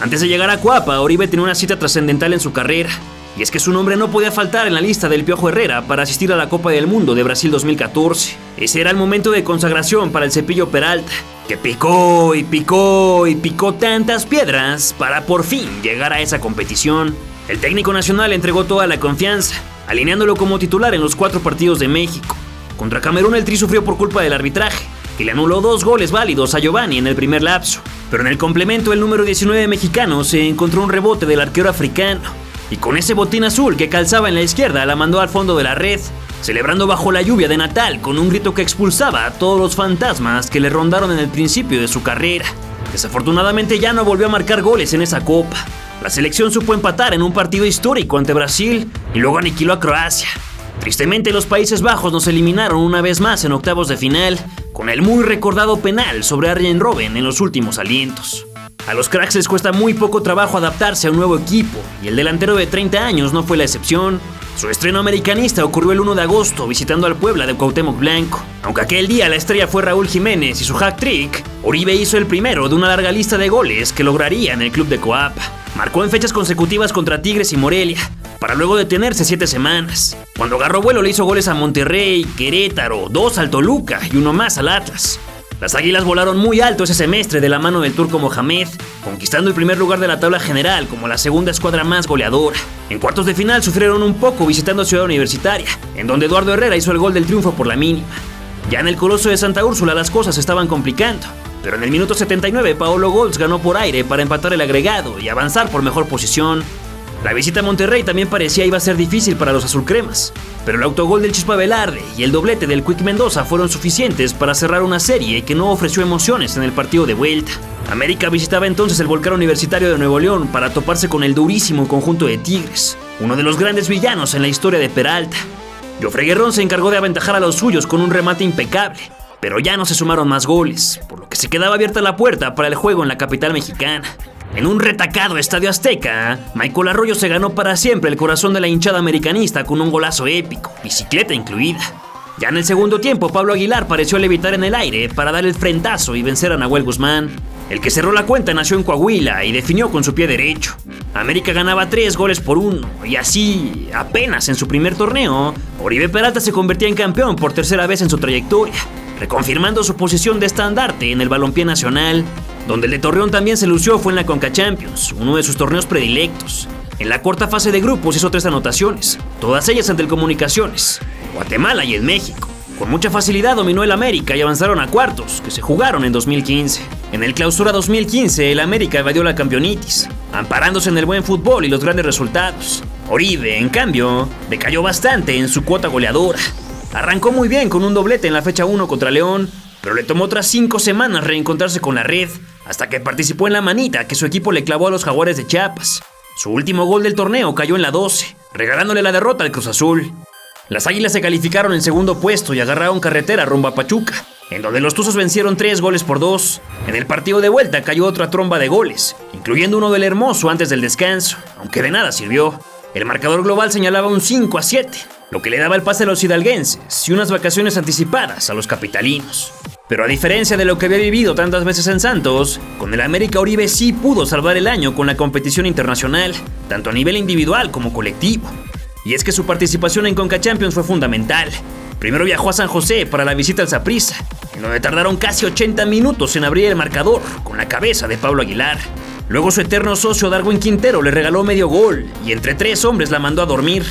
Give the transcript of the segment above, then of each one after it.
Antes de llegar a Cuapa, Oribe tenía una cita trascendental en su carrera, y es que su nombre no podía faltar en la lista del Piojo Herrera para asistir a la Copa del Mundo de Brasil 2014. Ese era el momento de consagración para el Cepillo Peralta, que picó y picó y picó tantas piedras para por fin llegar a esa competición. El técnico nacional entregó toda la confianza, alineándolo como titular en los 4 partidos de México. Contra Camerún el Tri sufrió por culpa del arbitraje, que le anuló 2 goles válidos a Giovanni en el primer lapso. Pero en el complemento el número 19 mexicano se encontró un rebote del arquero africano, y con ese botín azul que calzaba en la izquierda la mandó al fondo de la red, celebrando bajo la lluvia de Natal con un grito que expulsaba a todos los fantasmas que le rondaron en el principio de su carrera. Desafortunadamente ya no volvió a marcar goles en esa copa. La selección supo empatar en un partido histórico ante Brasil y luego aniquiló a Croacia. Tristemente los Países Bajos nos eliminaron una vez más en octavos de final, con el muy recordado penal sobre Arjen Robben en los últimos alientos. A los cracks les cuesta muy poco trabajo adaptarse a un nuevo equipo, y el delantero de 30 años no fue la excepción. Su estreno americanista ocurrió el 1 de agosto visitando al Puebla de Cuauhtémoc Blanco. Aunque aquel día la estrella fue Raúl Jiménez y su hat-trick, Oribe hizo el primero de una larga lista de goles que lograría en el club de Coapa. Marcó en fechas consecutivas contra Tigres y Morelia, para luego detenerse 7 semanas. Cuando agarró vuelo le hizo goles a Monterrey, Querétaro, 2 al Toluca y 1 más al Atlas. Las Águilas volaron muy alto ese semestre de la mano del turco Mohamed, conquistando el primer lugar de la tabla general como la segunda escuadra más goleadora. En cuartos de final sufrieron un poco visitando Ciudad Universitaria, en donde Eduardo Herrera hizo el gol del triunfo por la mínima. Ya en el Coloso de Santa Úrsula las cosas se estaban complicando, pero en el minuto 79 Paolo Goltz ganó por aire para empatar el agregado y avanzar por mejor posición. La visita a Monterrey también parecía iba a ser difícil para los azulcremas, pero el autogol del Chispa Velarde y el doblete del Quick Mendoza fueron suficientes para cerrar una serie que no ofreció emociones en el partido de vuelta. América visitaba entonces el Volcán Universitario de Nuevo León para toparse con el durísimo conjunto de Tigres, uno de los grandes villanos en la historia de Peralta. Jofre Guerrón se encargó de aventajar a los suyos con un remate impecable, pero ya no se sumaron más goles, por lo que se quedaba abierta la puerta para el juego en la capital mexicana. En un retacado Estadio Azteca, Michael Arroyo se ganó para siempre el corazón de la hinchada americanista con un golazo épico, bicicleta incluida. Ya en el segundo tiempo, Pablo Aguilar pareció levitar en el aire para dar el frentazo y vencer a Nahuel Guzmán. El que cerró la cuenta nació en Coahuila y definió con su pie derecho. América ganaba 3-1, y así, apenas en su primer torneo, Oribe Peralta se convertía en campeón por tercera vez en su trayectoria, reconfirmando su posición de estandarte en el balompié nacional. Donde el de Torreón también se lució fue en la Conca Champions, uno de sus torneos predilectos. En la corta fase de grupos hizo 3 anotaciones, todas ellas ante el Comunicaciones, Guatemala y el México. Con mucha facilidad dominó el América y avanzaron a cuartos, que se jugaron en 2015. En el Clausura 2015, el América evadió la campeonitis, amparándose en el buen fútbol y los grandes resultados. Oribe, en cambio, decayó bastante en su cuota goleadora. Arrancó muy bien con un doblete en la fecha 1 contra León, pero le tomó otras 5 semanas reencontrarse con la red, hasta que participó en la manita que su equipo le clavó a los Jaguares de Chiapas. Su último gol del torneo cayó en la 12, regalándole la derrota al Cruz Azul. Las Águilas se calificaron en segundo puesto y agarraron carretera rumbo a Pachuca, en donde los Tuzos vencieron 3-2. En el partido de vuelta cayó otra tromba de goles, incluyendo uno del Hermoso antes del descanso, aunque de nada sirvió. El marcador global señalaba un 5-7, lo que le daba el pase a los hidalguenses y unas vacaciones anticipadas a los capitalinos. Pero a diferencia de lo que había vivido tantas veces en Santos, con el América Oribe sí pudo salvar el año con la competición internacional, tanto a nivel individual como colectivo. Y es que su participación en Conca Champions fue fundamental. Primero viajó a San José para la visita al Saprissa, en donde tardaron casi 80 minutos en abrir el marcador, con la cabeza de Pablo Aguilar. Luego su eterno socio Darwin Quintero le regaló medio gol, y entre 3 hombres la mandó a dormir.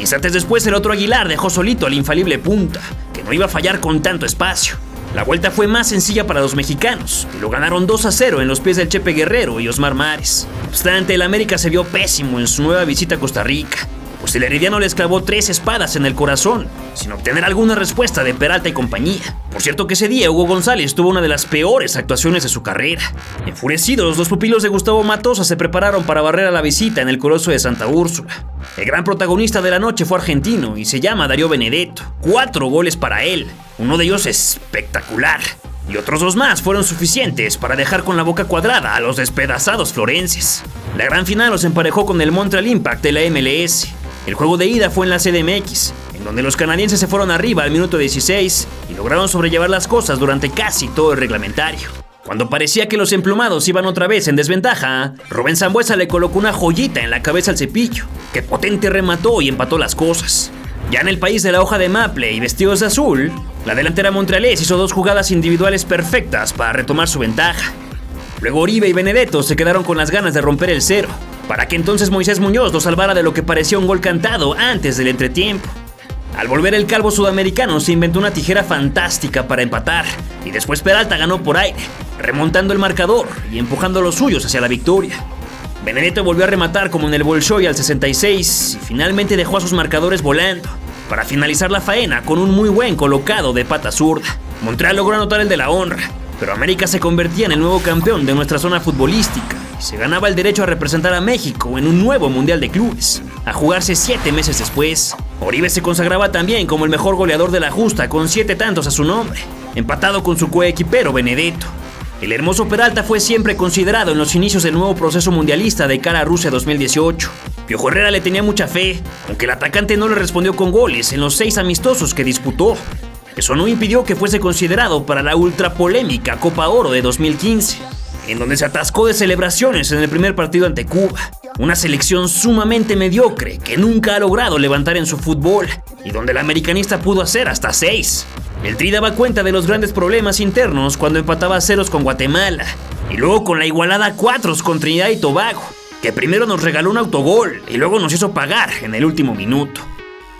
Instantes después el otro Aguilar dejó solito al infalible punta, que no iba a fallar con tanto espacio. La vuelta fue más sencilla para los mexicanos, y lo ganaron 2-0 en los pies del Chepe Guerrero y Osmar Mares. No obstante, el América se vio pésimo en su nueva visita a Costa Rica, pues el herediano les clavó 3 espadas en el corazón, sin obtener alguna respuesta de Peralta y compañía. Por cierto que ese día Hugo González tuvo una de las peores actuaciones de su carrera. Enfurecidos, los pupilos de Gustavo Matosas se prepararon para barrer a la visita en el Coloso de Santa Úrsula. El gran protagonista de la noche fue argentino y se llama Darío Benedetto. 4 goles para él, uno de ellos espectacular, y otros 2 más fueron suficientes para dejar con la boca cuadrada a los despedazados florenses. La gran final los emparejó con el Montreal Impact de la MLS. El juego de ida fue en la CDMX, en donde los canadienses se fueron arriba al minuto 16 y lograron sobrellevar las cosas durante casi todo el reglamentario. Cuando parecía que los emplumados iban otra vez en desventaja, Rubén Sambueza le colocó una joyita en la cabeza al Cepillo, que potente remató y empató las cosas. Ya en el país de la hoja de maple y vestidos de azul, la delantera montrealés hizo 2 jugadas individuales perfectas para retomar su ventaja. Luego Oribe y Benedetto se quedaron con las ganas de romper el cero, para que entonces Moisés Muñoz lo salvara de lo que parecía un gol cantado antes del entretiempo. Al volver el calvo sudamericano se inventó una tijera fantástica para empatar, y después Peralta ganó por aire, remontando el marcador y empujando a los suyos hacia la victoria. Benedetto volvió a rematar como en el Bolshoi al 66 y finalmente dejó a sus marcadores volando, para finalizar la faena con un muy buen colocado de pata zurda. Montreal logró anotar el de la honra, pero América se convertía en el nuevo campeón de nuestra zona futbolística y se ganaba el derecho a representar a México en un nuevo Mundial de Clubes, a jugarse 7 meses después. Oribe se consagraba también como el mejor goleador de la justa con 7 tantos a su nombre, empatado con su coequipero Benedetto. El hermoso Peralta fue siempre considerado en los inicios del nuevo proceso mundialista de cara a Rusia 2018. Piojo Herrera le tenía mucha fe, aunque el atacante no le respondió con goles en los 6 amistosos que disputó. Eso no impidió que fuese considerado para la ultra polémica Copa Oro de 2015, en donde se atascó de celebraciones en el primer partido ante Cuba, una selección sumamente mediocre que nunca ha logrado levantar en su fútbol y donde el americanista pudo hacer hasta 6. El Tri daba cuenta de los grandes problemas internos cuando empataba a ceros con Guatemala y luego con la igualada a 4 con Trinidad y Tobago, que primero nos regaló un autogol y luego nos hizo pagar en el último minuto.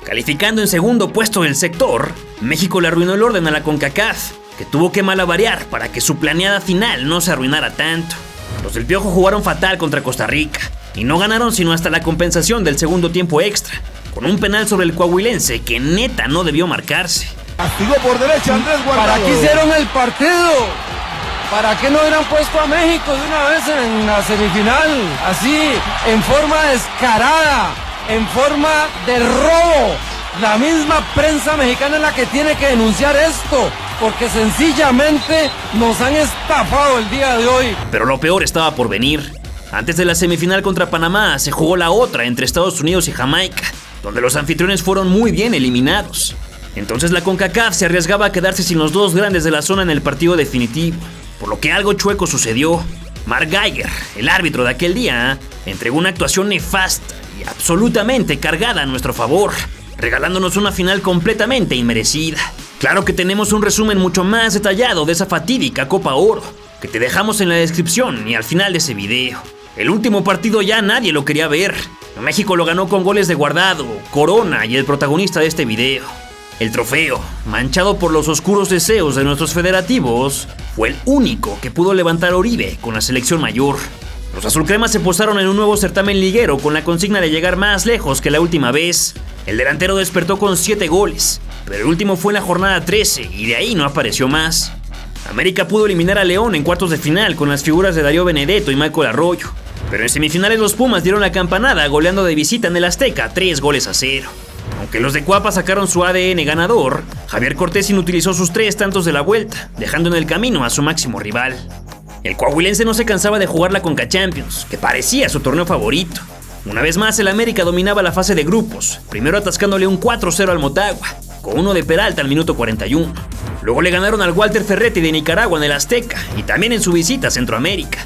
Calificando en segundo puesto del sector, México le arruinó el orden a la CONCACAF, que tuvo que malabarear para que su planeada final no se arruinara tanto. Los del Piojo jugaron fatal contra Costa Rica y no ganaron sino hasta la compensación del segundo tiempo extra, con un penal sobre el coahuilense que neta no debió marcarse. Castigó por derecha Andrés Guardado. ¿Para qué hicieron el partido? ¿Para qué no hubieran puesto a México de una vez en la semifinal? Así, en forma descarada, en forma de robo. La misma prensa mexicana es la que tiene que denunciar esto, porque sencillamente nos han estafado el día de hoy. Pero lo peor estaba por venir. Antes de la semifinal contra Panamá se jugó la otra entre Estados Unidos y Jamaica, donde los anfitriones fueron muy bien eliminados. Entonces la CONCACAF se arriesgaba a quedarse sin los 2 grandes de la zona en el partido definitivo, por lo que algo chueco sucedió. Mark Geiger, el árbitro de aquel día, entregó una actuación nefasta y absolutamente cargada a nuestro favor, regalándonos una final completamente inmerecida. Claro que tenemos un resumen mucho más detallado de esa fatídica Copa Oro, que te dejamos en la descripción y al final de ese video. El último partido ya nadie lo quería ver. México lo ganó con goles de Guardado, Corona y el protagonista de este video. El trofeo, manchado por los oscuros deseos de nuestros federativos, fue el único que pudo levantar Oribe con la selección mayor. Los azulcremas se posaron en un nuevo certamen liguero con la consigna de llegar más lejos que la última vez. El delantero despertó con 7 goles, pero el último fue en la jornada 13 y de ahí no apareció más. América pudo eliminar a León en cuartos de final con las figuras de Darío Benedetto y Michael Arroyo, pero en semifinales los Pumas dieron la campanada goleando de visita en el Azteca 3-0. Aunque los de Cuapa sacaron su ADN ganador, Javier Cortés inutilizó sus 3 tantos de la vuelta, dejando en el camino a su máximo rival. El coahuilense no se cansaba de jugar la Conca Champions, que parecía su torneo favorito. Una vez más el América dominaba la fase de grupos, primero atascándole un 4-0 al Motagua, con uno de Peralta al minuto 41. Luego le ganaron al Walter Ferretti de Nicaragua en el Azteca, y también en su visita a Centroamérica.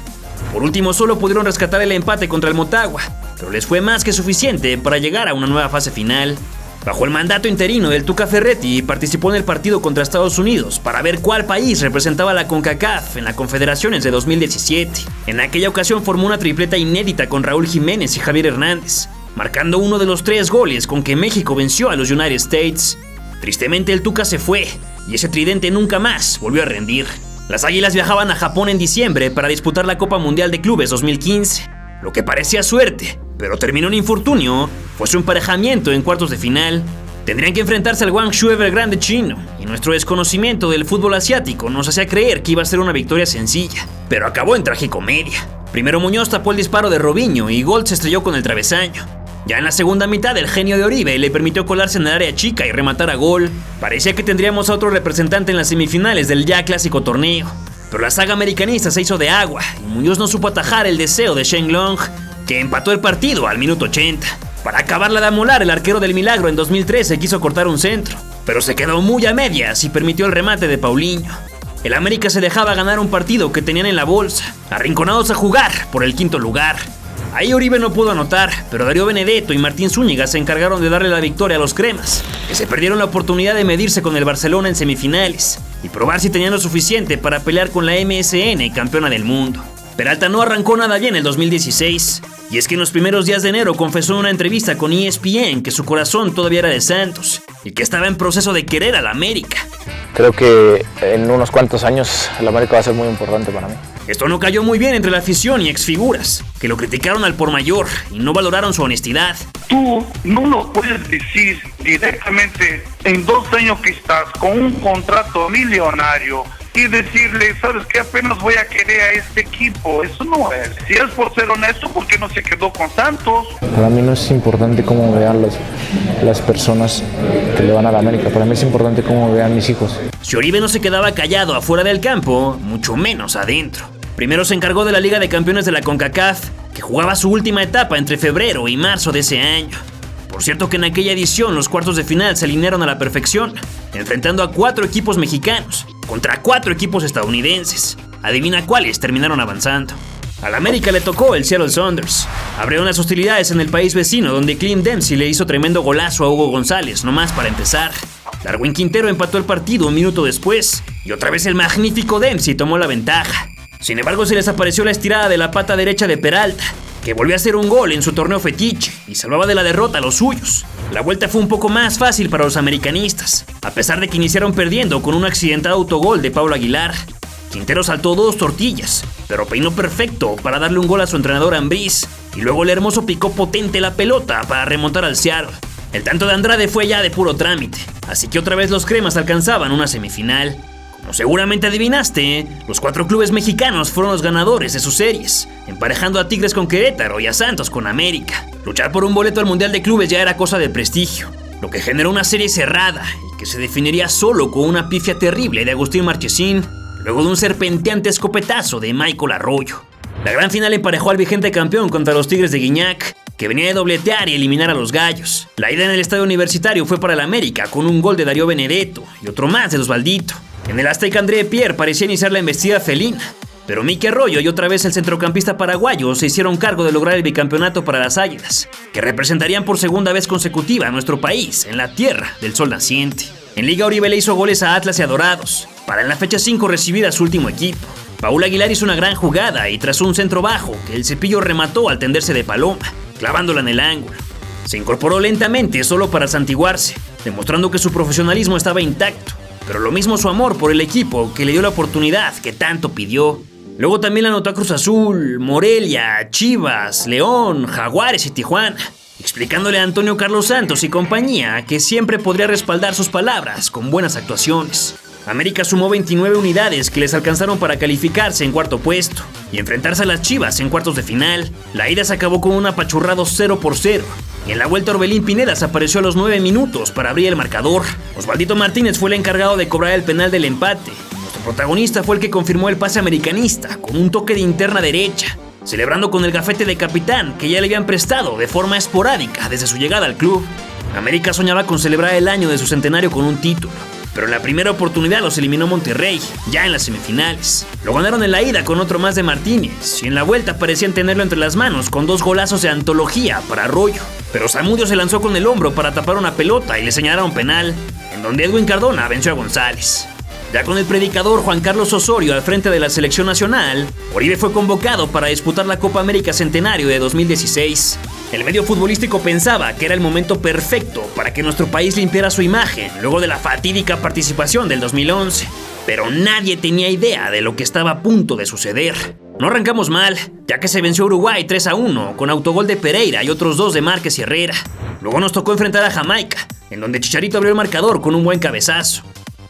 Por último solo pudieron rescatar el empate contra el Motagua, pero les fue más que suficiente para llegar a una nueva fase final. Bajo el mandato interino del Tuca Ferretti, participó en el partido contra Estados Unidos para ver cuál país representaba la CONCACAF en las Confederaciones de 2017. En aquella ocasión formó una tripleta inédita con Raúl Jiménez y Javier Hernández, marcando uno de los 3 goles con que México venció a los United States. Tristemente el Tuca se fue, y ese tridente nunca más volvió a rendir. Las Águilas viajaban a Japón en diciembre para disputar la Copa Mundial de Clubes 2015. Lo que parecía suerte, pero terminó en infortunio, fue su emparejamiento en cuartos de final. Tendrían que enfrentarse al Guangzhou Evergrande chino, y nuestro desconocimiento del fútbol asiático nos hacía creer que iba a ser una victoria sencilla, pero acabó en tragicomedia. Primero Muñoz tapó el disparo de Robinho y Gold se estrelló con el travesaño. Ya en la segunda mitad el genio de Oribe le permitió colarse en el área chica y rematar a gol. Parecía que tendríamos a otro representante en las semifinales del ya clásico torneo, pero la saga americanista se hizo de agua y Muñoz no supo atajar el deseo de Shen Long, que empató el partido al minuto 80. Para acabarla de amolar, el arquero del Milagro en 2013 quiso cortar un centro, pero se quedó muy a medias y permitió el remate de Paulinho. el América se dejaba ganar un partido que tenían en la bolsa, arrinconados a jugar por el quinto lugar. Ahí Oribe no pudo anotar, pero Darío Benedetto y Martín Zúñiga se encargaron de darle la victoria a los cremas, que se perdieron la oportunidad de medirse con el Barcelona en semifinales y probar si tenían lo suficiente para pelear con la MSN, campeona del mundo. Peralta no arrancó nada bien el 2016, y es que en los primeros días de enero confesó en una entrevista con ESPN que su corazón todavía era de Santos y que estaba en proceso de querer al América. Creo que en unos cuantos años el América va a ser muy importante para mí. Esto no cayó muy bien entre la afición y exfiguras, que lo criticaron al por mayor y no valoraron su honestidad. Tú no lo puedes decir directamente en 2 años que estás con un contrato millonario y decirle, ¿sabes qué? Apenas voy a querer a este equipo. Eso no es. Si es por ser honesto, ¿por qué no se quedó con Santos? Para mí no es importante cómo vean las personas que le van a la América. Para mí es importante cómo vean mis hijos. Si Oribe no se quedaba callado afuera del campo, mucho menos adentro. Primero se encargó de la Liga de Campeones de la CONCACAF, que jugaba su última etapa entre febrero y marzo de ese año. Por cierto que en aquella edición los cuartos de final se alinearon a la perfección, enfrentando a 4 equipos mexicanos contra 4 equipos estadounidenses. Adivina cuáles terminaron avanzando. Al América le tocó el Seattle Sounders. Abrieron las hostilidades en el país vecino, donde Clint Dempsey le hizo tremendo golazo a Hugo González, nomás para empezar. Darwin Quintero empató el partido un minuto después, y otra vez el magnífico Dempsey tomó la ventaja. Sin embargo, se les apareció la estirada de la pata derecha de Peralta, que volvió a hacer un gol en su torneo fetiche y salvaba de la derrota a los suyos. La vuelta fue un poco más fácil para los americanistas, a pesar de que iniciaron perdiendo con un accidentado autogol de Pablo Aguilar. Quintero saltó 2 tortillas, pero peinó perfecto para darle un gol a su entrenador Ambriz, y luego el hermoso picó potente la pelota para remontar al Seattle. El tanto de Andrade fue ya de puro trámite, así que otra vez los cremas alcanzaban una semifinal. Como seguramente adivinaste, los 4 clubes mexicanos fueron los ganadores de sus series, emparejando a Tigres con Querétaro y a Santos con América. Luchar por un boleto al Mundial de Clubes ya era cosa de prestigio, lo que generó una serie cerrada y que se definiría solo con una pifia terrible de Agustín Marchesín, luego de un serpenteante escopetazo de Michael Arroyo. La gran final emparejó al vigente campeón contra los Tigres de Guiñac, que venía de dobletear y eliminar a los Gallos. La ida en el estadio universitario fue para el América, con un gol de Darío Benedetto y otro más de Osvaldito. En el Azteca, André Pierre parecía iniciar la embestida felina, pero Miki Arroyo y otra vez el centrocampista paraguayo se hicieron cargo de lograr el bicampeonato para las Águilas, que representarían por segunda vez consecutiva a nuestro país en la tierra del sol naciente. En Liga Oribe le hizo goles a Atlas y a Dorados, para en la fecha 5 recibir a su último equipo. Paul Aguilar hizo una gran jugada y tras un centro bajo que el Cepillo remató al tenderse de paloma, clavándola en el ángulo. Se incorporó lentamente solo para santiguarse, demostrando que su profesionalismo estaba intacto, pero lo mismo su amor por el equipo que le dio la oportunidad que tanto pidió. Luego también la anotó a Cruz Azul, Morelia, Chivas, León, Jaguares y Tijuana, explicándole a Antonio Carlos Santos y compañía que siempre podría respaldar sus palabras con buenas actuaciones. América sumó 29 unidades que les alcanzaron para calificarse en cuarto puesto y enfrentarse a las Chivas en cuartos de final. La ida se acabó con un apachurrado 0-0 y en la vuelta Orbelín Pineda se apareció a los 9 minutos para abrir el marcador. Osvaldito Martínez fue el encargado de cobrar el penal del empate. Nuestro protagonista fue el que confirmó el pase americanista con un toque de interna derecha, celebrando con el gafete de capitán que ya le habían prestado de forma esporádica desde su llegada al club. América soñaba con celebrar el año de su centenario con un título, pero en la primera oportunidad los eliminó Monterrey, ya en las semifinales. Lo ganaron en la ida con otro más de Martínez, y en la vuelta parecían tenerlo entre las manos con 2 golazos de antología para Arroyo. Pero Zamudio se lanzó con el hombro para tapar una pelota y le señalaron penal, en donde Edwin Cardona venció a González. Ya con el predicador Juan Carlos Osorio al frente de la selección nacional, Oribe fue convocado para disputar la Copa América Centenario de 2016. El medio futbolístico pensaba que era el momento perfecto para que nuestro país limpiara su imagen luego de la fatídica participación del 2011. Pero nadie tenía idea de lo que estaba a punto de suceder. No arrancamos mal, ya que se venció a Uruguay 3-1 con autogol de Pereira y otros 2 de Márquez y Herrera. Luego nos tocó enfrentar a Jamaica, en donde Chicharito abrió el marcador con un buen cabezazo.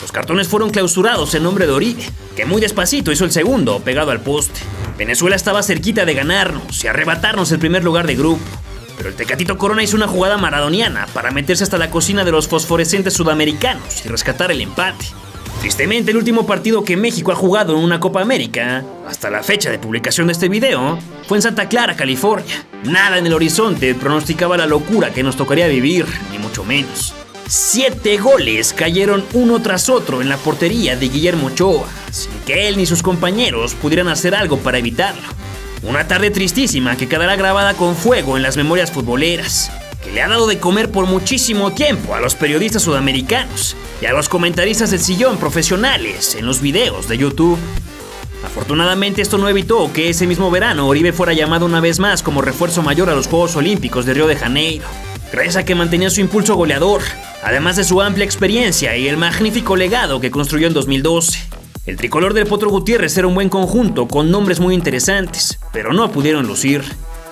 Los cartones fueron clausurados en nombre de Oribe, que muy despacito hizo el segundo, pegado al poste. Venezuela estaba cerquita de ganarnos y arrebatarnos el primer lugar de grupo, pero el Tecatito Corona hizo una jugada maradoniana para meterse hasta la cocina de los fosforescentes sudamericanos y rescatar el empate. Tristemente, el último partido que México ha jugado en una Copa América, hasta la fecha de publicación de este video, fue en Santa Clara, California. Nada en el horizonte pronosticaba la locura que nos tocaría vivir, ni mucho menos. 7 goles cayeron uno tras otro en la portería de Guillermo Ochoa, sin que él ni sus compañeros pudieran hacer algo para evitarlo. Una tarde tristísima que quedará grabada con fuego en las memorias futboleras, que le ha dado de comer por muchísimo tiempo a los periodistas sudamericanos y a los comentaristas del sillón profesionales en los videos de YouTube. Afortunadamente esto no evitó que ese mismo verano Oribe fuera llamado una vez más como refuerzo mayor a los Juegos Olímpicos de Río de Janeiro, gracias a que mantenía su impulso goleador, además de su amplia experiencia y el magnífico legado que construyó en 2012. El tricolor del Potro Gutiérrez era un buen conjunto con nombres muy interesantes, pero no pudieron lucir.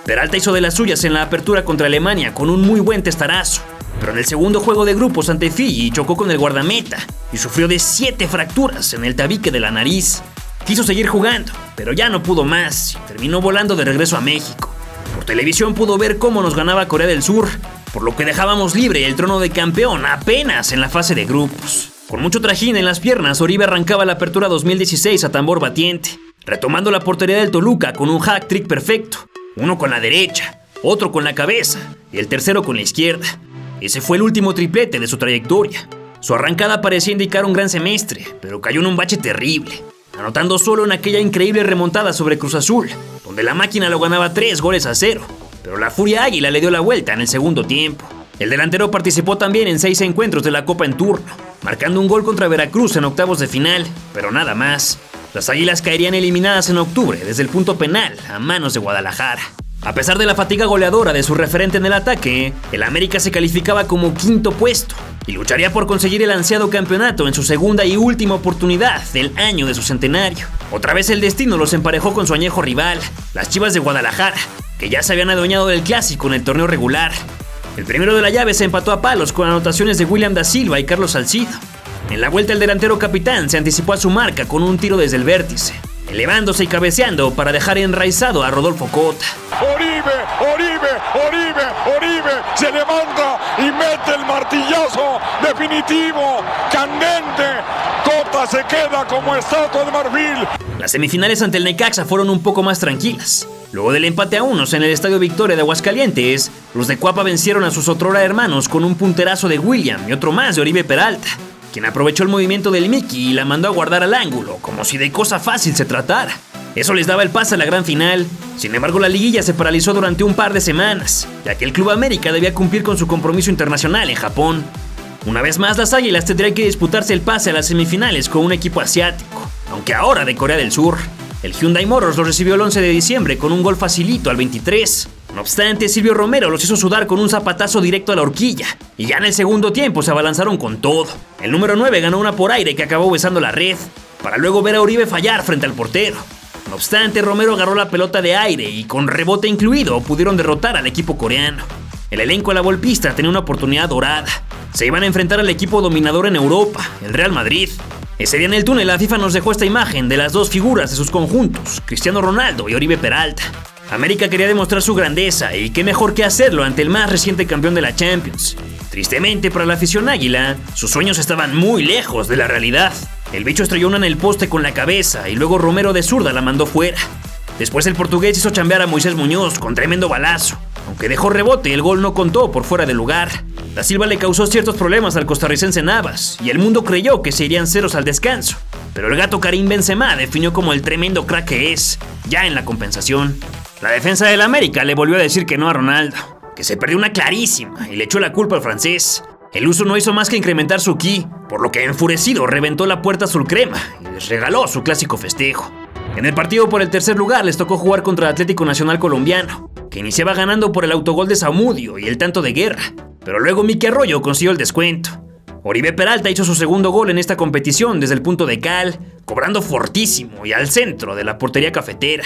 Peralta hizo de las suyas en la apertura contra Alemania con un muy buen testarazo, pero en el segundo juego de grupos ante Fiji chocó con el guardameta y sufrió de 7 fracturas en el tabique de la nariz. Quiso seguir jugando, pero ya no pudo más y terminó volando de regreso a México. Por televisión pudo ver cómo nos ganaba Corea del Sur, por lo que dejábamos libre el trono de campeón apenas en la fase de grupos. Con mucho trajín en las piernas, Oribe arrancaba la apertura 2016 a tambor batiente, retomando la portería del Toluca con un hat-trick perfecto. Uno con la derecha, otro con la cabeza y el tercero con la izquierda. Ese fue el último triplete de su trayectoria. Su arrancada parecía indicar un gran semestre, pero cayó en un bache terrible, anotando solo en aquella increíble remontada sobre Cruz Azul, donde la máquina lo ganaba 3-0, pero la Furia Águila le dio la vuelta en el segundo tiempo. El delantero participó también en 6 encuentros de la Copa en turno, marcando un gol contra Veracruz en octavos de final, pero nada más. Las Águilas caerían eliminadas en octubre desde el punto penal a manos de Guadalajara. A pesar de la fatiga goleadora de su referente en el ataque, el América se calificaba como quinto puesto y lucharía por conseguir el ansiado campeonato en su segunda y última oportunidad del año de su centenario. Otra vez el destino los emparejó con su añejo rival, las Chivas de Guadalajara, que ya se habían adueñado del clásico en el torneo regular. El primero de la llave se empató a palos con anotaciones de William da Silva y Carlos Salcido. En la vuelta el delantero capitán se anticipó a su marca con un tiro desde el vértice, elevándose y cabeceando para dejar enraizado a Rodolfo Cota. Oribe se levanta y mete el martillazo definitivo, candente. Cota se queda como estatua de marfil. Las semifinales ante el Necaxa fueron un poco más tranquilas. Luego del empate a unos en el Estadio Victoria de Aguascalientes, los de Cuapa vencieron a sus otrora hermanos con un punterazo de William y otro más de Oribe Peralta, quien aprovechó el movimiento del Mickey y la mandó a guardar al ángulo, como si de cosa fácil se tratara. Eso les daba el pase a la gran final. Sin embargo, la liguilla se paralizó durante un par de semanas, ya que el Club América debía cumplir con su compromiso internacional en Japón. Una vez más, las Águilas tendrían que disputarse el pase a las semifinales con un equipo asiático, aunque ahora de Corea del Sur. El Hyundai Motors los recibió el 11 de diciembre con un gol facilito al 23. No obstante, Silvio Romero los hizo sudar con un zapatazo directo a la horquilla, y ya en el segundo tiempo se abalanzaron con todo. El número 9 ganó una por aire que acabó besando la red, para luego ver a Oribe fallar frente al portero. No obstante, Romero agarró la pelota de aire y con rebote incluido pudieron derrotar al equipo coreano. El elenco lavolpista tenía una oportunidad dorada. Se iban a enfrentar al equipo dominador en Europa, el Real Madrid. Ese día en el túnel la FIFA nos dejó esta imagen de las dos figuras de sus conjuntos, Cristiano Ronaldo y Oribe Peralta. América quería demostrar su grandeza y qué mejor que hacerlo ante el más reciente campeón de la Champions. Tristemente para la afición águila, sus sueños estaban muy lejos de la realidad. El bicho estrelló una en el poste con la cabeza y luego Romero de zurda la mandó fuera. Después el portugués hizo chambear a Moisés Muñoz con tremendo balazo. Aunque dejó rebote, el gol no contó por fuera de lugar. Da Silva le causó ciertos problemas al costarricense Navas y el mundo creyó que se irían ceros al descanso. Pero el gato Karim Benzema definió como el tremendo crack que es, ya en la compensación. La defensa del América le volvió a decir que no a Ronaldo, que se perdió una clarísima y le echó la culpa al francés. El uso no hizo más que incrementar su ki, por lo que enfurecido reventó la puerta azul crema y les regaló su clásico festejo. En el partido por el tercer lugar les tocó jugar contra el Atlético Nacional colombiano, que iniciaba ganando por el autogol de Zamudio y el tanto de Guerra, pero luego Miki Arroyo consiguió el descuento. Oribe Peralta hizo su segundo gol en esta competición desde el punto de cal, cobrando fortísimo y al centro de la portería cafetera.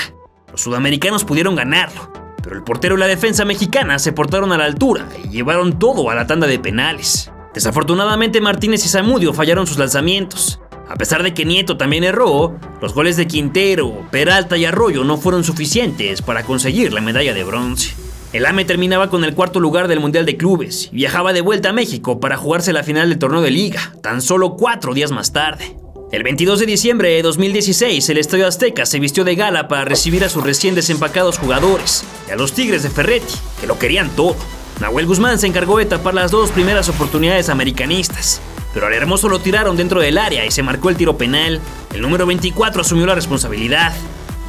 Los sudamericanos pudieron ganarlo, pero el portero y la defensa mexicana se portaron a la altura y llevaron todo a la tanda de penales. Desafortunadamente Martínez y Zamudio fallaron sus lanzamientos. A pesar de que Nieto también erró, los goles de Quintero, Peralta y Arroyo no fueron suficientes para conseguir la medalla de bronce. El AME terminaba con el cuarto lugar del Mundial de Clubes y viajaba de vuelta a México para jugarse la final del torneo de Liga, tan solo 4 días más tarde. El 22 de diciembre de 2016, el Estadio Azteca se vistió de gala para recibir a sus recién desempacados jugadores y a los Tigres de Ferretti, que lo querían todo. Nahuel Guzmán se encargó de tapar las dos primeras oportunidades americanistas, pero al hermoso lo tiraron dentro del área y se marcó el tiro penal. El número 24 asumió la responsabilidad,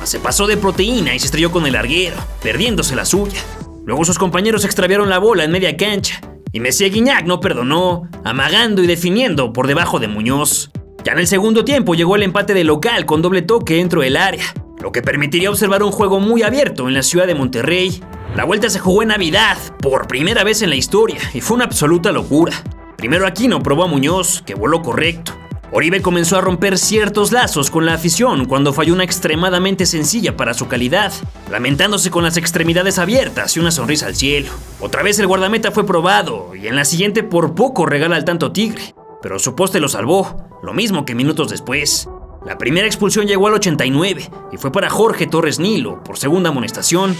mas se pasó de proteína y se estrelló con el larguero, perdiéndose la suya. Luego sus compañeros extraviaron la bola en media cancha y Messier Guignac no perdonó, amagando y definiendo por debajo de Muñoz. Ya en el segundo tiempo llegó el empate de local con doble toque dentro del área, lo que permitiría observar un juego muy abierto en la ciudad de Monterrey. La vuelta se jugó en Navidad, por primera vez en la historia, y fue una absoluta locura. Primero Aquino probó a Muñoz, que voló correcto. Oribe comenzó a romper ciertos lazos con la afición cuando falló una extremadamente sencilla para su calidad, lamentándose con las extremidades abiertas y una sonrisa al cielo. Otra vez el guardameta fue probado y en la siguiente por poco regala al tanto Tigre, pero su poste lo salvó, lo mismo que minutos después. La primera expulsión llegó al 89 y fue para Jorge Torres Nilo por segunda amonestación.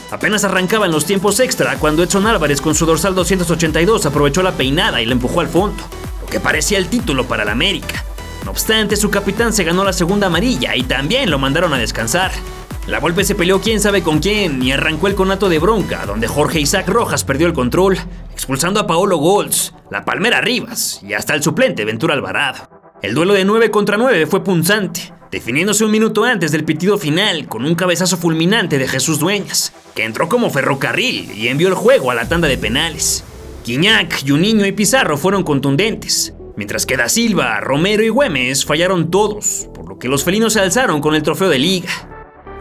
Apenas arrancaban los tiempos extra cuando Edson Álvarez con su dorsal 282 aprovechó la peinada y la empujó al fondo, lo que parecía el título para el América. No obstante, su capitán se ganó la segunda amarilla y también lo mandaron a descansar. La Volpe se peleó quién sabe con quién y arrancó el conato de bronca, donde Jorge Isaac Rojas perdió el control, expulsando a Paolo Goltz, la Palmera Rivas y hasta el suplente Ventura Alvarado. El duelo de 9 contra 9 fue punzante, definiéndose un minuto antes del pitido final con un cabezazo fulminante de Jesús Dueñas, que entró como ferrocarril y envió el juego a la tanda de penales. Guignac, Juninho y Pizarro fueron contundentes, mientras que Da Silva, Romero y Güemes fallaron todos, por lo que los felinos se alzaron con el trofeo de liga.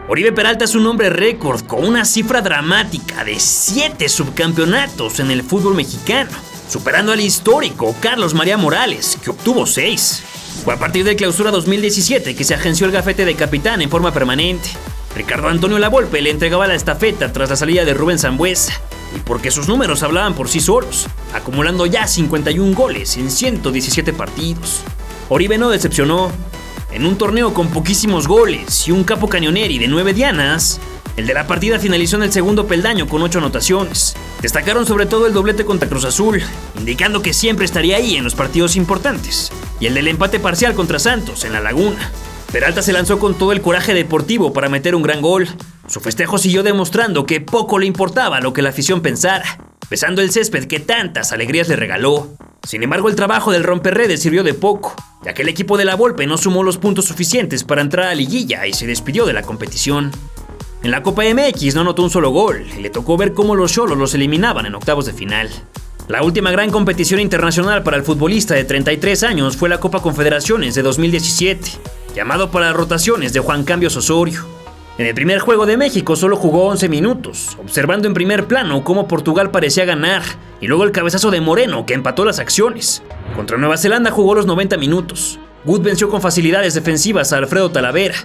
Oribe Peralta es un hombre récord con una cifra dramática de 7 subcampeonatos en el fútbol mexicano, superando al histórico Carlos María Morales, que obtuvo 6. Fue a partir de Clausura 2017 que se agenció el gafete de capitán en forma permanente. Ricardo Antonio Lavolpe le entregaba la estafeta tras la salida de Rubén Sambueza, y porque sus números hablaban por sí solos, acumulando ya 51 goles en 117 partidos. Oribe no decepcionó. En un torneo con poquísimos goles y un capo cañoneri de 9 dianas, el de la partida finalizó en el segundo peldaño con 8 anotaciones. Destacaron sobre todo el doblete contra Cruz Azul, indicando que siempre estaría ahí en los partidos importantes, y el del empate parcial contra Santos en La Laguna. Peralta se lanzó con todo el coraje deportivo para meter un gran gol. Su festejo siguió demostrando que poco le importaba lo que la afición pensara, besando el césped que tantas alegrías le regaló. Sin embargo, el trabajo del romperredes sirvió de poco, ya que el equipo de la Volpe no sumó los puntos suficientes para entrar a liguilla y se despidió de la competición. En la Copa MX no anotó un solo gol y le tocó ver cómo los Xolos los eliminaban en octavos de final. La última gran competición internacional para el futbolista de 33 años fue la Copa Confederaciones de 2017, llamado para las rotaciones de Juan Cambios Osorio. En el primer juego de México solo jugó 11 minutos, observando en primer plano cómo Portugal parecía ganar, y luego el cabezazo de Moreno que empató las acciones. Contra Nueva Zelanda jugó los 90 minutos. Wood venció con facilidades defensivas a Alfredo Talavera.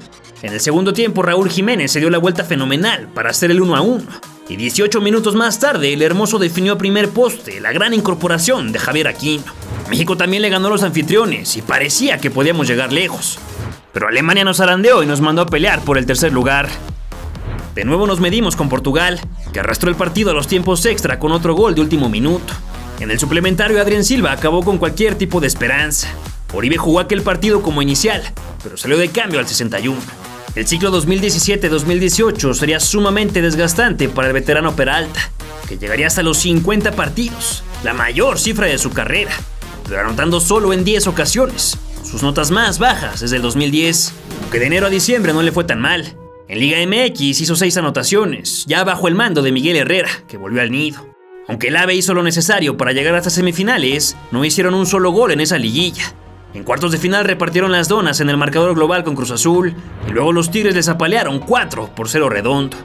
En el segundo tiempo Raúl Jiménez se dio la vuelta fenomenal para hacer el 1-1. Y 18 minutos más tarde el Hermoso definió a primer poste la gran incorporación de Javier Aquino. México también le ganó a los anfitriones y parecía que podíamos llegar lejos. Pero Alemania nos zarandeó y nos mandó a pelear por el tercer lugar. De nuevo nos medimos con Portugal, que arrastró el partido a los tiempos extra con otro gol de último minuto. En el suplementario Adrián Silva acabó con cualquier tipo de esperanza. Oribe jugó aquel partido como inicial, pero salió de cambio al 61. El ciclo 2017-2018 sería sumamente desgastante para el veterano Peralta, que llegaría hasta los 50 partidos, la mayor cifra de su carrera, pero anotando solo en 10 ocasiones. Sus notas más bajas desde el 2010, aunque de enero a diciembre no le fue tan mal. En Liga MX hizo 6 anotaciones, ya bajo el mando de Miguel Herrera, que volvió al nido. Aunque el AVE hizo lo necesario para llegar hasta semifinales, no hicieron un solo gol en esa liguilla. En cuartos de final repartieron las donas en el marcador global con Cruz Azul, y luego los Tigres les apalearon 4-0 redondo.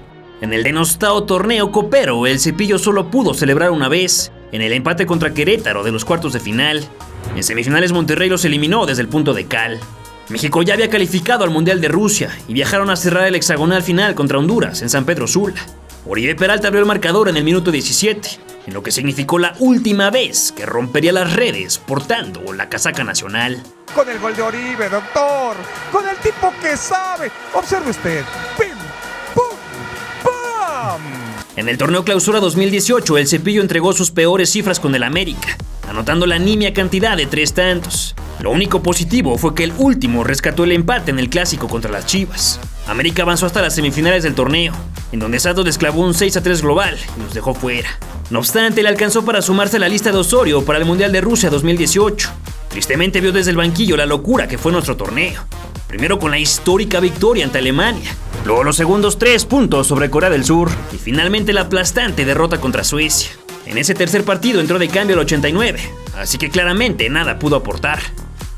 En el denostado torneo copero, el Cepillo solo pudo celebrar una vez, en el empate contra Querétaro de los cuartos de final. En semifinales Monterrey los eliminó desde el punto de cal. México ya había calificado al Mundial de Rusia y viajaron a cerrar el hexagonal final contra Honduras en San Pedro Sula. Oribe Peralta abrió el marcador en el minuto 17, en lo que significó la última vez que rompería las redes portando la casaca nacional. Con el gol de Oribe, doctor, con el tipo que sabe. Observe usted. ¡Pim! ¡Pum! ¡Pam! En el torneo Clausura 2018, el Cepillo entregó sus peores cifras con el América, anotando la nimia cantidad de 3 tantos. Lo único positivo fue que el último rescató el empate en el clásico contra las Chivas. América avanzó hasta las semifinales del torneo, en donde Santos les clavó un 6-3 global y los dejó fuera. No obstante, le alcanzó para sumarse a la lista de Osorio para el Mundial de Rusia 2018. Tristemente vio desde el banquillo la locura que fue nuestro torneo. Primero con la histórica victoria ante Alemania, luego los segundos 3 puntos sobre Corea del Sur y finalmente la aplastante derrota contra Suecia. En ese tercer partido entró de cambio al 89, así que claramente nada pudo aportar.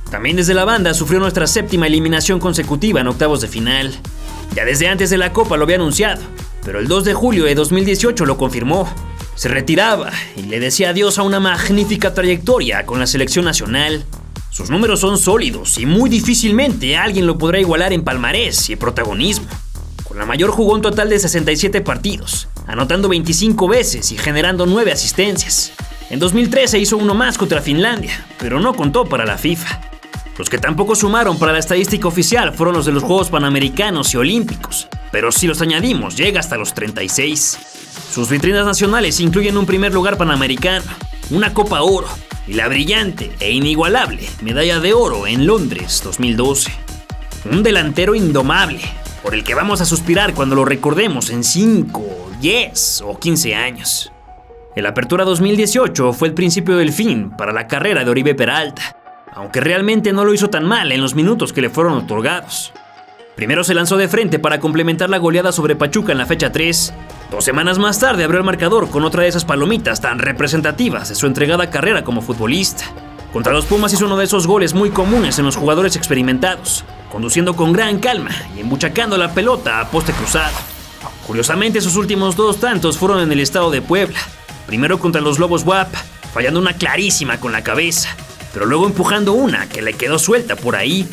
También desde la banda sufrió nuestra séptima eliminación consecutiva en octavos de final. Ya desde antes de la Copa lo había anunciado, pero el 2 de julio de 2018 lo confirmó. Se retiraba y le decía adiós a una magnífica trayectoria con la selección nacional. Sus números son sólidos y muy difícilmente alguien lo podrá igualar en palmarés y protagonismo. Con la mayor jugó un total de 67 partidos, anotando 25 veces y generando 9 asistencias. En 2013 hizo uno más contra Finlandia, pero no contó para la FIFA. Los que tampoco sumaron para la estadística oficial fueron los de los Juegos Panamericanos y Olímpicos, pero si los añadimos llega hasta los 36. Sus vitrinas nacionales incluyen un primer lugar panamericano, una Copa Oro y la brillante e inigualable medalla de oro en Londres 2012. Un delantero indomable, por el que vamos a suspirar cuando lo recordemos en 5, 10 o 15 años. El Apertura 2018 fue el principio del fin para la carrera de Oribe Peralta, aunque realmente no lo hizo tan mal en los minutos que le fueron otorgados. Primero se lanzó de frente para complementar la goleada sobre Pachuca en la fecha 3. 2 semanas más tarde abrió el marcador con otra de esas palomitas tan representativas de su entregada carrera como futbolista. Contra los Pumas hizo uno de esos goles muy comunes en los jugadores experimentados, conduciendo con gran calma y embuchacando la pelota a poste cruzado. Curiosamente, sus últimos 2 tantos fueron en el estado de Puebla. Primero contra los Lobos WAP, fallando una clarísima con la cabeza, pero luego empujando una que le quedó suelta por ahí.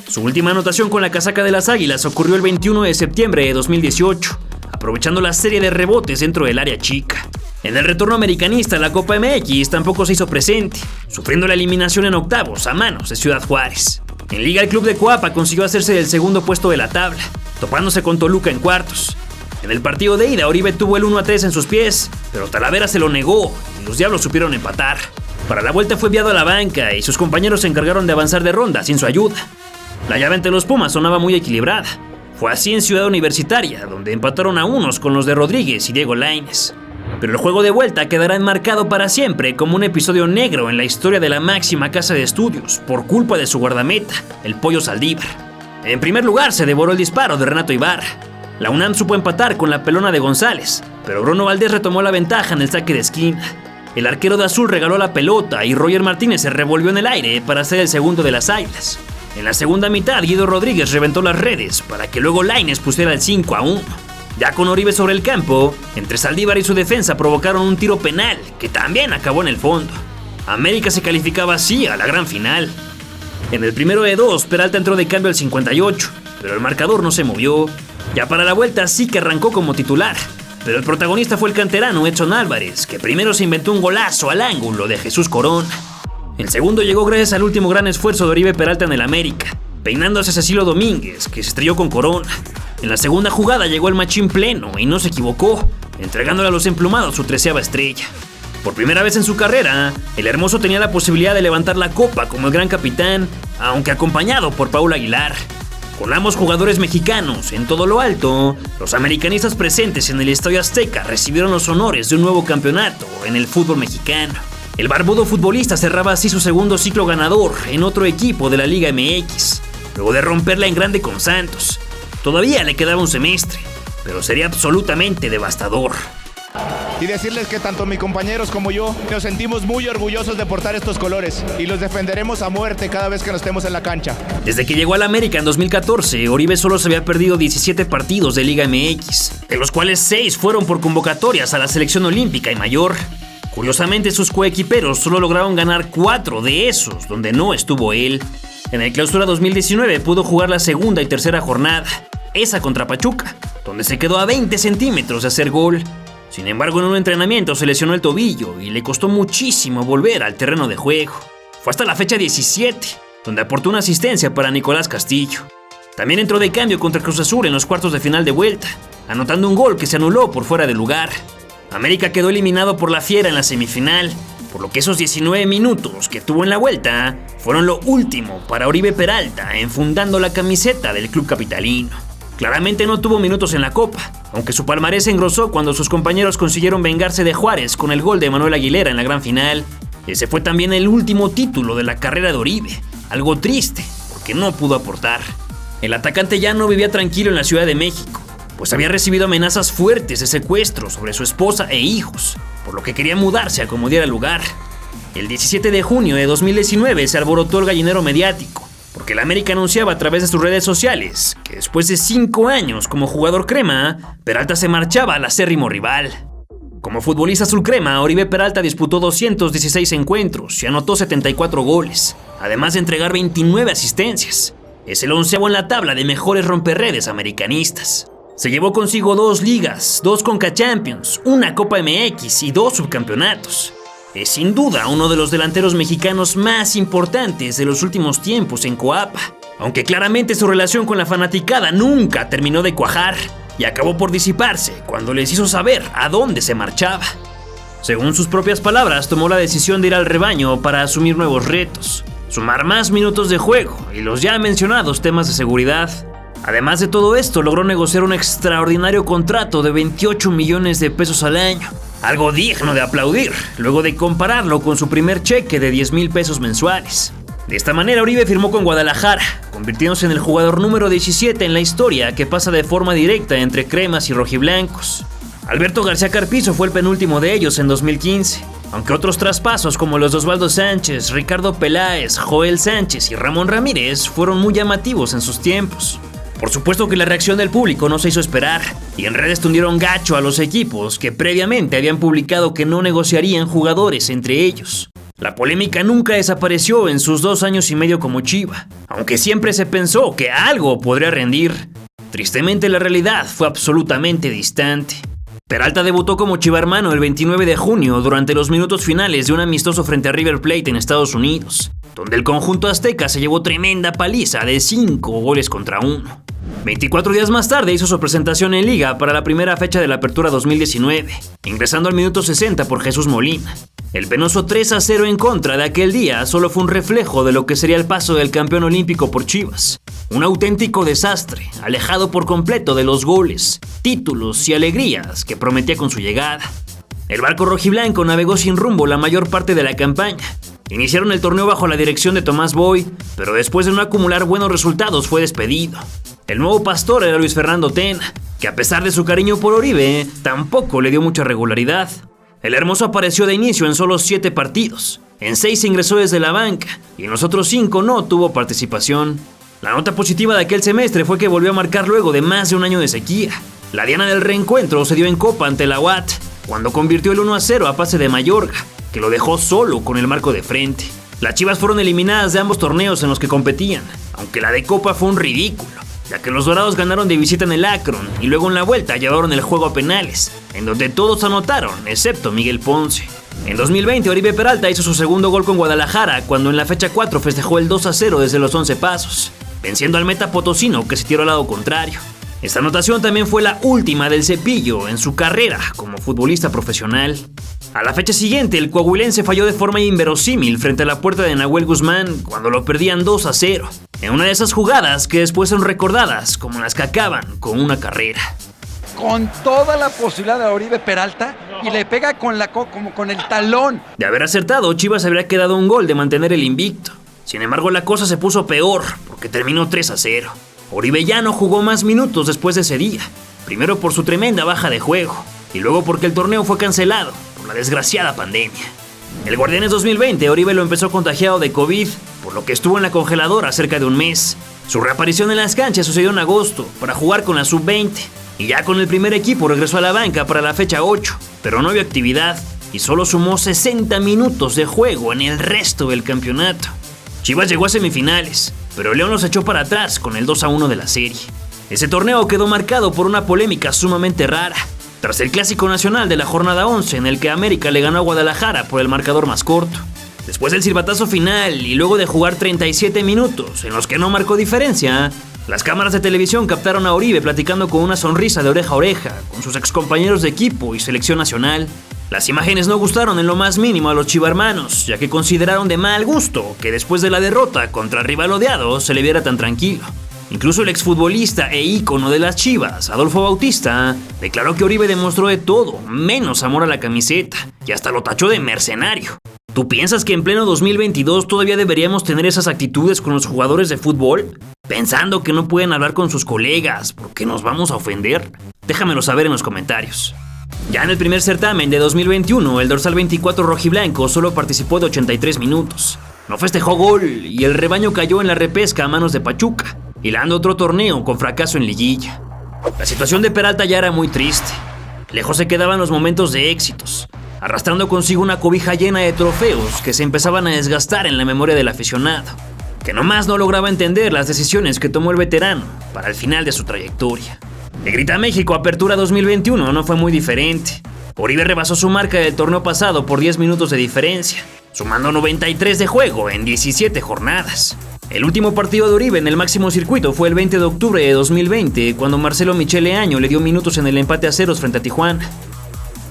Su última anotación con la casaca de las Águilas ocurrió el 21 de septiembre de 2018, aprovechando la serie de rebotes dentro del área chica. En el retorno americanista, la Copa MX tampoco se hizo presente, sufriendo la eliminación en octavos a manos de Ciudad Juárez. En Liga, el club de Coapa consiguió hacerse del segundo puesto de la tabla, topándose con Toluca en cuartos. En el partido de ida, Oribe tuvo el 1-3 en sus pies, pero Talavera se lo negó y los Diablos supieron empatar. Para la vuelta fue enviado a la banca y sus compañeros se encargaron de avanzar de ronda sin su ayuda. La llave ante los Pumas sonaba muy equilibrada. Fue así en Ciudad Universitaria, donde empataron a unos con los de Rodríguez y Diego Lainez. Pero el juego de vuelta quedará enmarcado para siempre como un episodio negro en la historia de la máxima casa de estudios por culpa de su guardameta, el Pollo Saldívar. En primer lugar se devoró el disparo de Renato Ibarra. La UNAM supo empatar con la pelona de González, pero Bruno Valdés retomó la ventaja en el saque de esquina. El arquero de azul regaló la pelota y Roger Martínez se revolvió en el aire para hacer el segundo de las Águilas. En la segunda mitad, Guido Rodríguez reventó las redes para que luego Lainez pusiera el 5-1. Ya con Oribe sobre el campo, entre Saldívar y su defensa provocaron un tiro penal que también acabó en el fondo. América se calificaba así a la gran final. En el primero de 2, Peralta entró de cambio al 58, pero el marcador no se movió. Ya para la vuelta sí que arrancó como titular, pero el protagonista fue el canterano Edson Álvarez, que primero se inventó un golazo al ángulo de Jesús Corona. El segundo llegó gracias al último gran esfuerzo de Oribe Peralta en el América, peinándose a Cecilio Domínguez, que se estrelló con Corona. En la segunda jugada llegó el machín pleno y no se equivocó, entregándole a los emplumados su 13ª estrella. Por primera vez en su carrera, el Hermoso tenía la posibilidad de levantar la copa como el gran capitán, aunque acompañado por Paul Aguilar. Con ambos jugadores mexicanos en todo lo alto, los americanistas presentes en el Estadio Azteca recibieron los honores de un nuevo campeonato en el fútbol mexicano. El barbudo futbolista cerraba así su segundo ciclo ganador en otro equipo de la Liga MX, luego de romperla en grande con Santos. Todavía le quedaba un semestre, pero sería absolutamente devastador. Y decirles que tanto mis compañeros como yo nos sentimos muy orgullosos de portar estos colores y los defenderemos a muerte cada vez que nos estemos en la cancha. Desde que llegó al América en 2014, Oribe solo se había perdido 17 partidos de Liga MX, de los cuales 6 fueron por convocatorias a la selección olímpica y mayor. Curiosamente, sus coequiperos solo lograron ganar 4 de esos, donde no estuvo él. En el Clausura 2019 pudo jugar la segunda y tercera jornada, esa contra Pachuca, donde se quedó a 20 centímetros de hacer gol. Sin embargo, en un entrenamiento se lesionó el tobillo y le costó muchísimo volver al terreno de juego. Fue hasta la fecha 17, donde aportó una asistencia para Nicolás Castillo. También entró de cambio contra Cruz Azul en los cuartos de final de vuelta, anotando un gol que se anuló por fuera de lugar. América quedó eliminado por la Fiera en la semifinal, por lo que esos 19 minutos que tuvo en la vuelta fueron lo último para Oribe Peralta enfundando la camiseta del club capitalino. Claramente no tuvo minutos en la Copa, aunque su palmarés se engrosó cuando sus compañeros consiguieron vengarse de Juárez con el gol de Manuel Aguilera en la gran final. Ese fue también el último título de la carrera de Oribe, algo triste, porque no pudo aportar. El atacante ya no vivía tranquilo en la Ciudad de México, pues había recibido amenazas fuertes de secuestro sobre su esposa e hijos, por lo que quería mudarse a como diera lugar. El 17 de junio de 2019 se alborotó el gallinero mediático, porque el América anunciaba a través de sus redes sociales que después de 5 años como jugador crema, Peralta se marchaba al acérrimo rival. Como futbolista azul crema, Oribe Peralta disputó 216 encuentros y anotó 74 goles, además de entregar 29 asistencias. Es el 11º en la tabla de mejores romperredes americanistas. Se llevó consigo 2 ligas, 2 Conca Champions, una Copa MX y 2 subcampeonatos. Es sin duda uno de los delanteros mexicanos más importantes de los últimos tiempos en Coapa, aunque claramente su relación con la fanaticada nunca terminó de cuajar y acabó por disiparse cuando les hizo saber a dónde se marchaba. Según sus propias palabras, tomó la decisión de ir al rebaño para asumir nuevos retos, sumar más minutos de juego y los ya mencionados temas de seguridad. Además de todo esto, logró negociar un extraordinario contrato de 28 millones de pesos al año, algo digno de aplaudir, luego de compararlo con su primer cheque de 10,000 pesos mensuales. De esta manera, Oribe firmó con Guadalajara, convirtiéndose en el jugador número 17 en la historia que pasa de forma directa entre cremas y rojiblancos. Alberto García Carpizo fue el penúltimo de ellos en 2015, aunque otros traspasos como los de Osvaldo Sánchez, Ricardo Peláez, Joel Sánchez y Ramón Ramírez fueron muy llamativos en sus tiempos. Por supuesto que la reacción del público no se hizo esperar, y en redes tundieron gacho a los equipos que previamente habían publicado que no negociarían jugadores entre ellos. La polémica nunca desapareció en sus 2 años y medio como Chiva, aunque siempre se pensó que algo podría rendir. Tristemente la realidad fue absolutamente distante. Peralta debutó como chivarmano el 29 de junio durante los minutos finales de un amistoso frente a River Plate en Estados Unidos, donde el conjunto azteca se llevó tremenda paliza de 5 goles contra 1. 24 días más tarde hizo su presentación en Liga para la primera fecha de la Apertura 2019, ingresando al minuto 60 por Jesús Molina. El penoso 3-0 en contra de aquel día solo fue un reflejo de lo que sería el paso del campeón olímpico por Chivas. Un auténtico desastre, alejado por completo de los goles, títulos y alegrías que prometía con su llegada. El barco rojiblanco navegó sin rumbo la mayor parte de la campaña. Iniciaron el torneo bajo la dirección de Tomás Boy, pero después de no acumular buenos resultados fue despedido. El nuevo pastor era Luis Fernando Tena, que a pesar de su cariño por Oribe, tampoco le dio mucha regularidad. El hermoso apareció de inicio en solo 7 partidos, en 6 ingresó desde la banca y en los otros 5 no tuvo participación. La nota positiva de aquel semestre fue que volvió a marcar luego de más de un año de sequía. La diana del reencuentro se dio en Copa ante la UAT, cuando convirtió el 1-0 a pase de Mayorga, que lo dejó solo con el marco de frente. Las Chivas fueron eliminadas de ambos torneos en los que competían, aunque la de Copa fue un ridículo, ya que los Dorados ganaron de visita en el Akron y luego en la vuelta llevaron el juego a penales, en donde todos anotaron, excepto Miguel Ponce. En 2020, Oribe Peralta hizo su segundo gol con Guadalajara, cuando en la fecha 4 festejó el 2-0 desde los 11 pasos, venciendo al meta potosino que se tiró al lado contrario. Esta anotación también fue la última del Cepillo en su carrera como futbolista profesional. A la fecha siguiente, el coahuilense falló de forma inverosímil frente a la puerta de Nahuel Guzmán cuando lo perdían 2-0, en una de esas jugadas que después son recordadas como las que acaban con una carrera. Con toda la posibilidad de Oribe Peralta y le pega como con el talón. De haber acertado, Chivas habría quedado un gol de mantener el invicto. Sin embargo, la cosa se puso peor porque terminó 3-0. Oribe ya no jugó más minutos después de ese día, primero por su tremenda baja de juego y luego porque el torneo fue cancelado por la desgraciada pandemia. El Guardianes 2020, Oribe lo empezó contagiado de COVID, por lo que estuvo en la congeladora cerca de un mes. Su reaparición en las canchas sucedió en agosto para jugar con la Sub-20 y ya con el primer equipo regresó a la banca para la fecha 8, pero no vio actividad y solo sumó 60 minutos de juego en el resto del campeonato. Chivas llegó a semifinales, pero León los echó para atrás con el 2-1 de la serie. Ese torneo quedó marcado por una polémica sumamente rara, tras el Clásico Nacional de la jornada 11 en el que América le ganó a Guadalajara por el marcador más corto. Después del silbatazo final y luego de jugar 37 minutos en los que no marcó diferencia, las cámaras de televisión captaron a Oribe platicando con una sonrisa de oreja a oreja con sus excompañeros de equipo y selección nacional. Las imágenes no gustaron en lo más mínimo a los chivarmanos, ya que consideraron de mal gusto que después de la derrota contra el rival odiado se le viera tan tranquilo. Incluso el exfutbolista e ícono de las Chivas, Adolfo Bautista, declaró que Oribe demostró de todo, menos amor a la camiseta, y hasta lo tachó de mercenario. ¿Tú piensas que en pleno 2022 todavía deberíamos tener esas actitudes con los jugadores de fútbol? ¿Pensando que no pueden hablar con sus colegas porque nos vamos a ofender? Déjamelo saber en los comentarios. Ya en el primer certamen de 2021, el dorsal 24 rojiblanco solo participó de 83 minutos. No festejó gol y el rebaño cayó en la repesca a manos de Pachuca, hilando otro torneo con fracaso en liguilla. La situación de Peralta ya era muy triste. Lejos se quedaban los momentos de éxitos, arrastrando consigo una cobija llena de trofeos que se empezaban a desgastar en la memoria del aficionado, que nomás no lograba entender las decisiones que tomó el veterano para el final de su trayectoria. El Grita México Apertura 2021 no fue muy diferente. Oribe rebasó su marca del torneo pasado por 10 minutos de diferencia, sumando 93 de juego en 17 jornadas. El último partido de Oribe en el máximo circuito fue el 20 de octubre de 2020, cuando Marcelo Michele Año le dio minutos en el empate a ceros frente a Tijuana.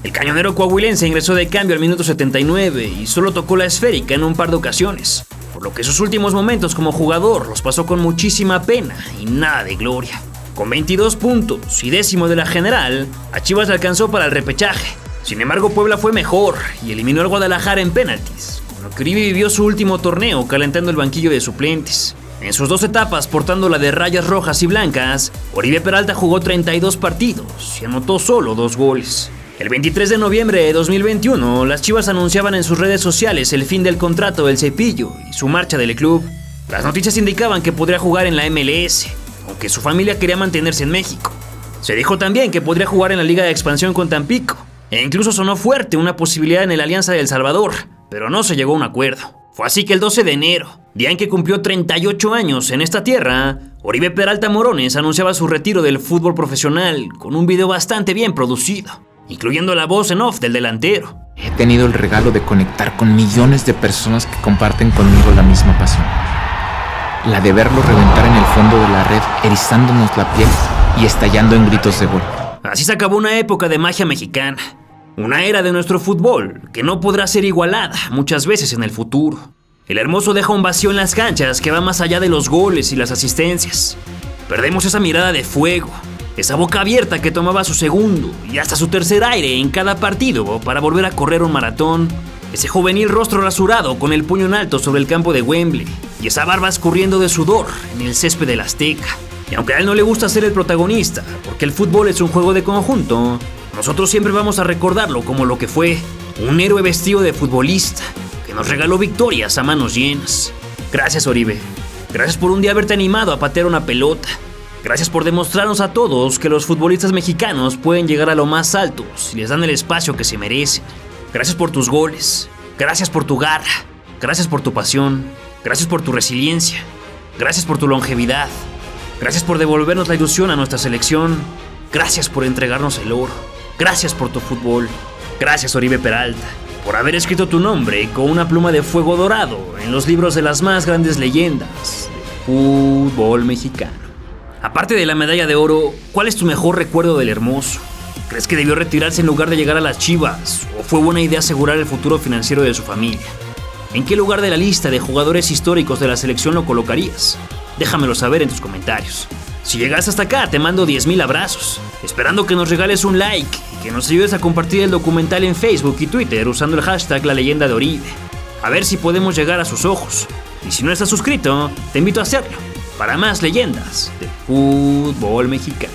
El cañonero coahuilense ingresó de cambio al minuto 79 y solo tocó la esférica en un par de ocasiones, por lo que sus últimos momentos como jugador los pasó con muchísima pena y nada de gloria. Con 22 puntos y 10º de la general, a Chivas le alcanzó para el repechaje. Sin embargo, Puebla fue mejor y eliminó al Guadalajara en penaltis, con lo que Oribe vivió su último torneo calentando el banquillo de suplentes. En sus 2 etapas portando la de rayas rojas y blancas, Oribe Peralta jugó 32 partidos y anotó solo 2 goles. El 23 de noviembre de 2021, las Chivas anunciaban en sus redes sociales el fin del contrato del Cepillo y su marcha del club. Las noticias indicaban que podría jugar en la MLS, aunque su familia quería mantenerse en México. Se dijo también que podría jugar en la Liga de Expansión con Tampico, e incluso sonó fuerte una posibilidad en el Alianza de El Salvador, pero no se llegó a un acuerdo. Fue así que el 12 de enero, día en que cumplió 38 años en esta tierra, Oribe Peralta Morones anunciaba su retiro del fútbol profesional con un video bastante bien producido, incluyendo la voz en off del delantero. He tenido el regalo de conectar con millones de personas que comparten conmigo la misma pasión. La de verlo reventar en el fondo de la red, erizándonos la piel y estallando en gritos de gol. Así se acabó una época de magia mexicana, una era de nuestro fútbol que no podrá ser igualada muchas veces en el futuro. El hermoso deja un vacío en las canchas que va más allá de los goles y las asistencias. Perdemos esa mirada de fuego, esa boca abierta que tomaba su segundo y hasta su tercer aire en cada partido para volver a correr un maratón. Ese juvenil rostro rasurado con el puño en alto sobre el campo de Wembley y esa barba escurriendo de sudor en el césped del Azteca. Y aunque a él no le gusta ser el protagonista, porque el fútbol es un juego de conjunto, nosotros siempre vamos a recordarlo como lo que fue, un héroe vestido de futbolista que nos regaló victorias a manos llenas. Gracias, Oribe. Gracias por un día haberte animado a patear una pelota. Gracias por demostrarnos a todos que los futbolistas mexicanos pueden llegar a lo más alto si les dan el espacio que se merecen. Gracias por tus goles. Gracias por tu garra. Gracias por tu pasión. Gracias por tu resiliencia. Gracias por tu longevidad. Gracias por devolvernos la ilusión a nuestra selección. Gracias por entregarnos el oro. Gracias por tu fútbol. Gracias, Oribe Peralta, por haber escrito tu nombre con una pluma de fuego dorado en los libros de las más grandes leyendas del fútbol mexicano. Aparte de la medalla de oro, ¿cuál es tu mejor recuerdo del Hermoso? ¿Crees que debió retirarse en lugar de llegar a las Chivas? ¿O fue buena idea asegurar el futuro financiero de su familia? ¿En qué lugar de la lista de jugadores históricos de la selección lo colocarías? Déjamelo saber en tus comentarios. Si llegas hasta acá, te mando 10,000 abrazos, esperando que nos regales un like y que nos ayudes a compartir el documental en Facebook y Twitter usando el hashtag La Leyenda de Oribe. A ver si podemos llegar a sus ojos. Y si no estás suscrito, te invito a hacerlo, para más leyendas del fútbol mexicano.